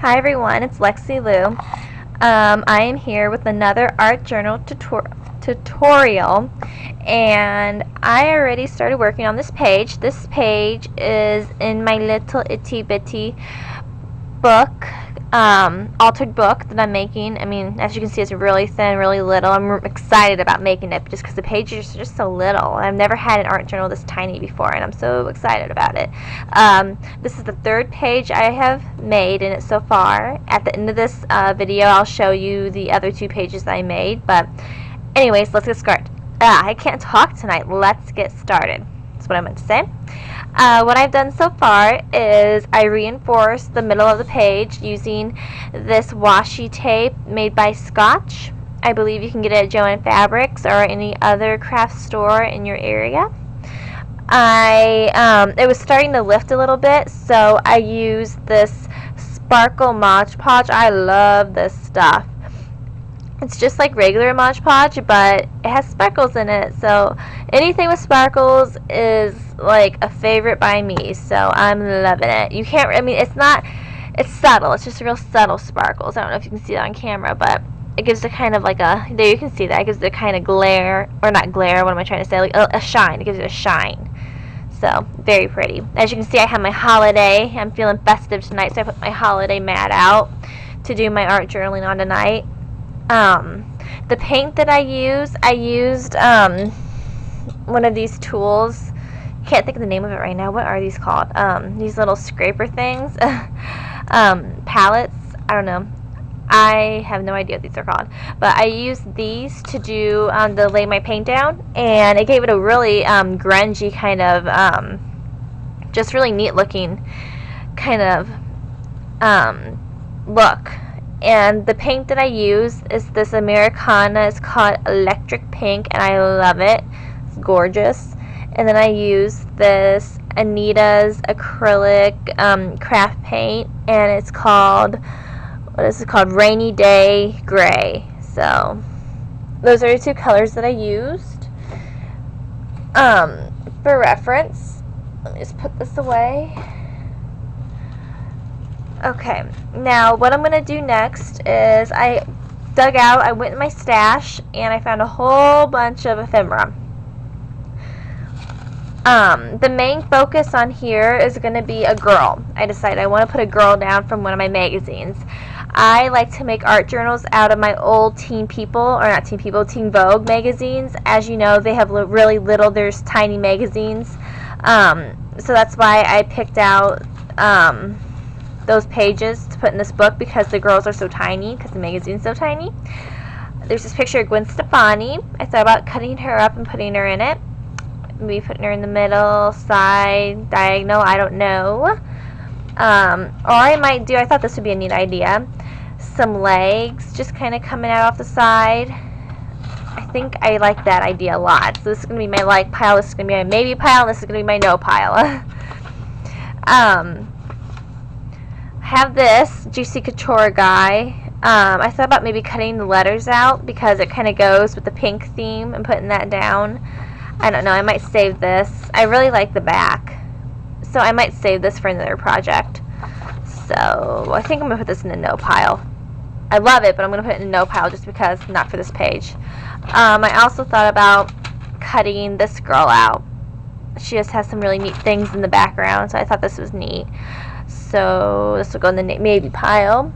Hi everyone, it's Lexi Lou. I am here with another art journal tutorial, and I already started working on this page. This page is in my little itty bitty book, altered book that I'm making. I mean, as you can see, it's really thin, really little. I'm excited about making it just because the pages are just so little. I've never had an art journal this tiny before, and I'm so excited about it. This is the third page I have made in it so far. At the end of this video, I'll show you the other two pages that I made. But anyways, let's get started. I can't talk tonight. Let's get started. That's what I meant to say. What I've done so far is I reinforced the middle of the page using this washi tape made by Scotch. I believe you can get it at Joann Fabrics or any other craft store in your area. It was starting to lift a little bit, so I used this Sparkle Mod Podge. I love this stuff. It's just like regular Mod Podge, but it has sparkles in it, so anything with sparkles is like a favorite by me, so I'm loving it. You can't, I mean, it's subtle, it's just real subtle sparkles. I don't know if you can see that on camera, but it gives it kind of like there you can see that, it gives it a kind of glare, or not glare, what am I trying to say, like a shine, it gives it a shine. So, very pretty. As you can see, I have my holiday, I'm feeling festive tonight, so I put my holiday mat out to do my art journaling on tonight. The paint that I used one of these tools. Can't think of the name of it right now. What are these called? These little scraper things. Palettes. I don't know. I have no idea what these are called. But I used these to do to lay my paint down, and it gave it a really grungy kind of just really neat looking kind of look. And the paint that I use is this Americana. It's called Electric Pink, and I love it. It's gorgeous. And then I use this Anita's acrylic craft paint, and it's called, what is it called? Rainy Day Gray. So those are the two colors that I used. For reference, let me just put this away. Okay, now what I'm going to do next is I went in my stash, and I found a whole bunch of ephemera. The main focus on here is going to be a girl. I decided I want to put a girl down from one of my magazines. I like to make art journals out of my old Teen Vogue magazines. As you know, they have really little, there's tiny magazines. So that's why I picked out those pages to put in this book, because the girls are so tiny, because the magazine's so tiny. There's this picture of Gwen Stefani. I thought about cutting her up and putting her in it. Maybe putting her in the middle, side, diagonal, I don't know. Or I might do, I thought this would be a neat idea, some legs just kind of coming out off the side. I think I like that idea a lot. So this is going to be my like pile, this is going to be my maybe pile, and this is going to be my no pile. Have this Juicy Couture guy. I thought about maybe cutting the letters out because it kind of goes with the pink theme and putting that down. I don't know, I might save this. I really like the back, so I might save this for another project. So I think I'm going to put this in the no pile. I love it, but I'm going to put it in the no pile just because, not for this page. I also thought about cutting this girl out. She just has some really neat things in the background, so I thought this was neat. So this will go in the maybe pile.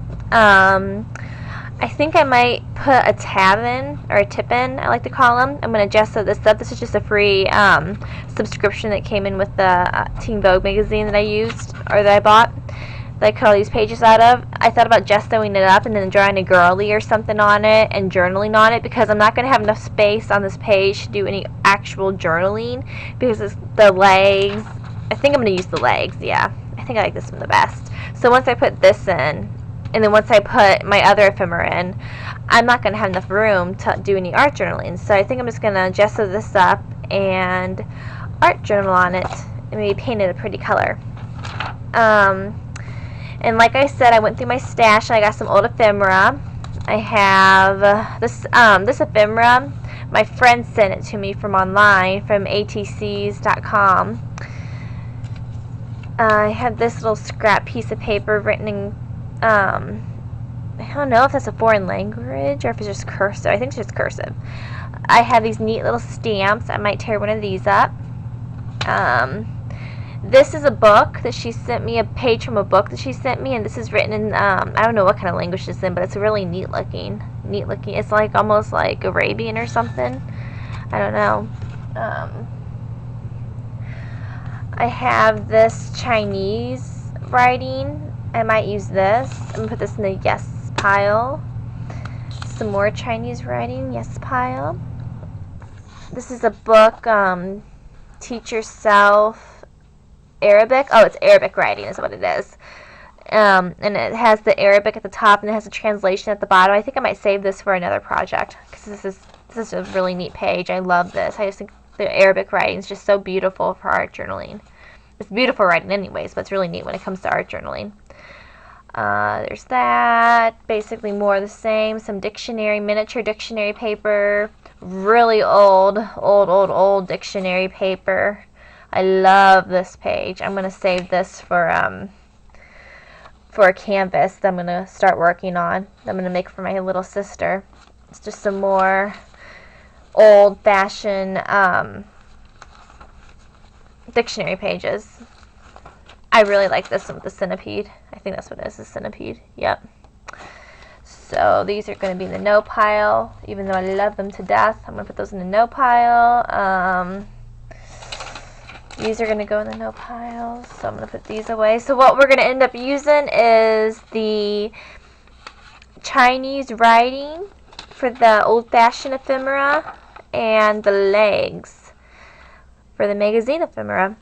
I think I might put a tab in, or a tip in, I like to call them. I'm going to gesso this up. This is just a free subscription that came in with the Teen Vogue magazine that I used, or that I bought, that I cut all these pages out of. I thought about gessoing it up and then drawing a girly or something on it and journaling on it, because I'm not going to have enough space on this page to do any actual journaling, because it's the legs. I think I'm going to use the legs, yeah. I think I like this one the best. So once I put this in, and then once I put my other ephemera in, I'm not going to have enough room to do any art journaling. So I think I'm just going to gesso this up and art journal on it, and maybe paint it a pretty color. And like I said, I went through my stash, and I got some old ephemera. I have this ephemera. My friend sent it to me from online, from atcs.com. I have this little scrap piece of paper written in I don't know if that's a foreign language or if it's just cursive. I think it's just cursive. I have these neat little stamps. I might tear one of these up. This is a book that she sent me, a page from a book that she sent me, and this is written in, I don't know what kind of language it's in, but it's really neat looking. It's like almost like Arabian or something. I don't know. I have this Chinese writing. I might use this. I'm going to put this in the yes pile. Some more Chinese writing, yes pile. This is a book, Teach Yourself Arabic. Oh, it's Arabic writing is what it is. And it has the Arabic at the top and it has a translation at the bottom. I think I might save this for another project because this is a really neat page. I love this. I just think the Arabic writing is just so beautiful for art journaling. It's beautiful writing anyways, but it's really neat when it comes to art journaling. There's that. Basically more of the same. Some dictionary, miniature dictionary paper. Really old dictionary paper. I love this page. I'm going to save this for a canvas that I'm going to start working on. I'm going to make for my little sister. It's just some more old-fashioned dictionary pages. I really like this one with the centipede. I think that's what it is, the centipede. Yep. So these are going to be in the no pile, even though I love them to death. I'm going to put those in the no pile. These are going to go in the no pile, so I'm going to put these away. So what we're going to end up using is the Chinese writing for the old-fashioned ephemera and the legs for the magazine ephemera.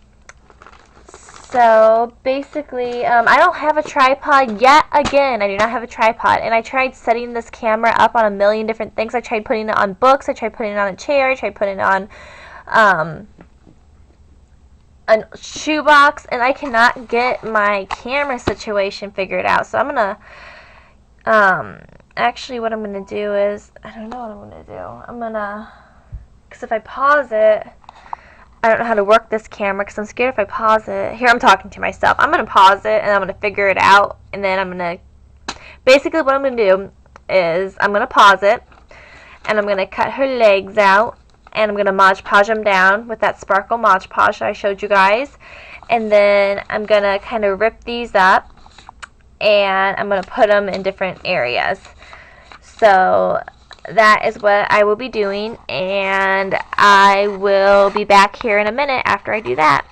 So basically, I don't have a tripod yet. Again, I do not have a tripod. And I tried setting this camera up on a million different things. I tried putting it on books. I tried putting it on a chair. I tried putting it on a shoebox. And I cannot get my camera situation figured out. So I'm going to, actually what I'm going to do is, I don't know what I'm going to do. I'm going to, because if I pause it, I don't know how to work this camera because I'm scared if I pause it. Here, I'm talking to myself. I'm going to pause it and I'm going to figure it out. And then I'm going to, basically what I'm going to do is I'm going to pause it and I'm going to cut her legs out and I'm going to Mod Podge them down with that sparkle Mod Podge that I showed you guys. And then I'm going to kind of rip these up and I'm going to put them in different areas. So that is what I will be doing, and I will be back here in a minute after I do that.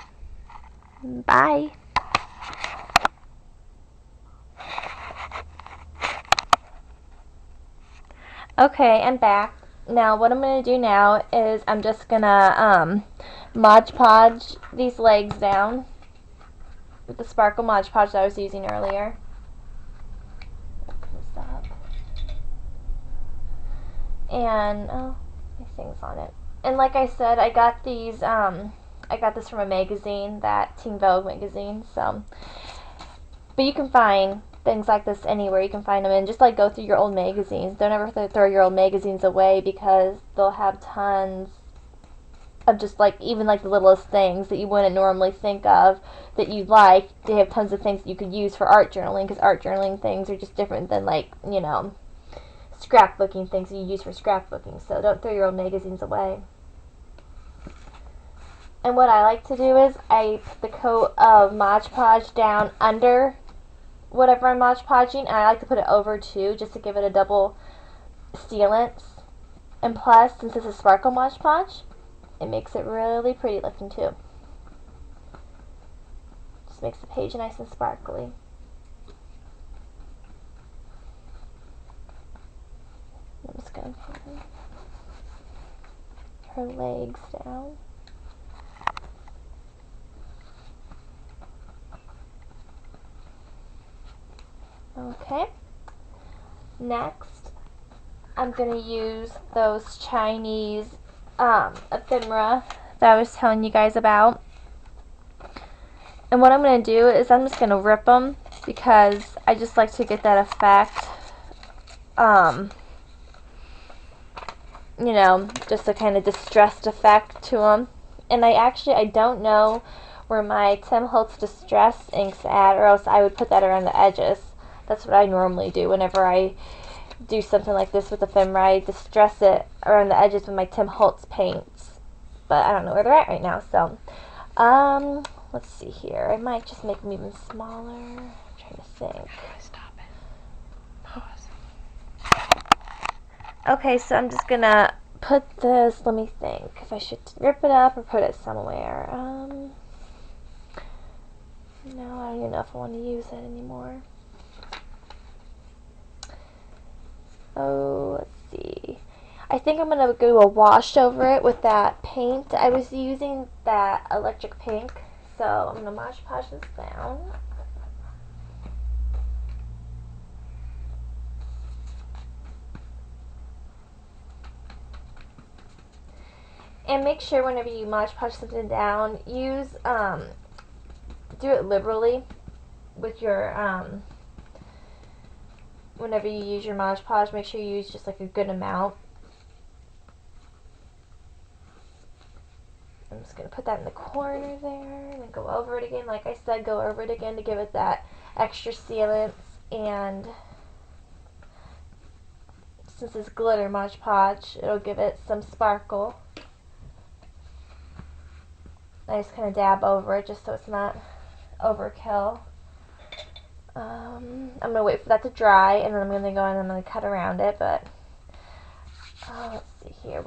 Bye. Okay, I'm back. Now what I'm going to do now is I'm just going to Mod Podge these legs down with the sparkle Mod Podge that I was using earlier. And oh, my thing's on it. And like I said, I got these. I got this from a magazine, that Teen Vogue magazine. So, but you can find things like this anywhere. You can find them and just like go through your old magazines. Don't ever throw your old magazines away because they'll have tons of just like even like the littlest things that you wouldn't normally think of that you'd like. They have tons of things that you could use for art journaling because art journaling things are just different than like scrapbooking things that you use for scrapbooking. So don't throw your old magazines away. And what I like to do is I put the coat of Mod Podge down under whatever I'm Mod Podging, and I like to put it over too just to give it a double sealant. And plus, since this is sparkle Mod Podge, it makes it really pretty looking too. Just makes the page nice and sparkly. I'm just going to put her legs down. Okay. Next, I'm going to use those Chinese ephemera that I was telling you guys about. And what I'm going to do is I'm just going to rip them because I just like to get that effect. Just a kind of distressed effect to them. And I don't know where my Tim Holtz Distress inks at, or else I would put that around the edges. That's what I normally do whenever I do something like this with the ephemera. I distress it around the edges with my Tim Holtz paints. But I don't know where they're at right now, so let's see here. I might just make them even smaller. I'm trying to think. Stop it. Pause. Okay, so I'm just gonna put this, let me think if I should rip it up or put it somewhere. No, I don't even know if I want to use it anymore. Oh, let's see. I think I'm gonna do a wash over it with that paint. I was using that electric pink, so I'm gonna Mod Podge this down. And make sure whenever you Mod Podge something down, use do it liberally with your whenever you use your Mod Podge, make sure you use just like a good amount. I'm just going to put that in the corner there and then go over it again. Like I said, go over it again to give it that extra sealants, and since it's glitter Mod Podge, it'll give it some sparkle. I just kind of dab over it just so it's not overkill. I'm going to wait for that to dry, and then I'm going to go and I'm going to cut around it, but let's see here.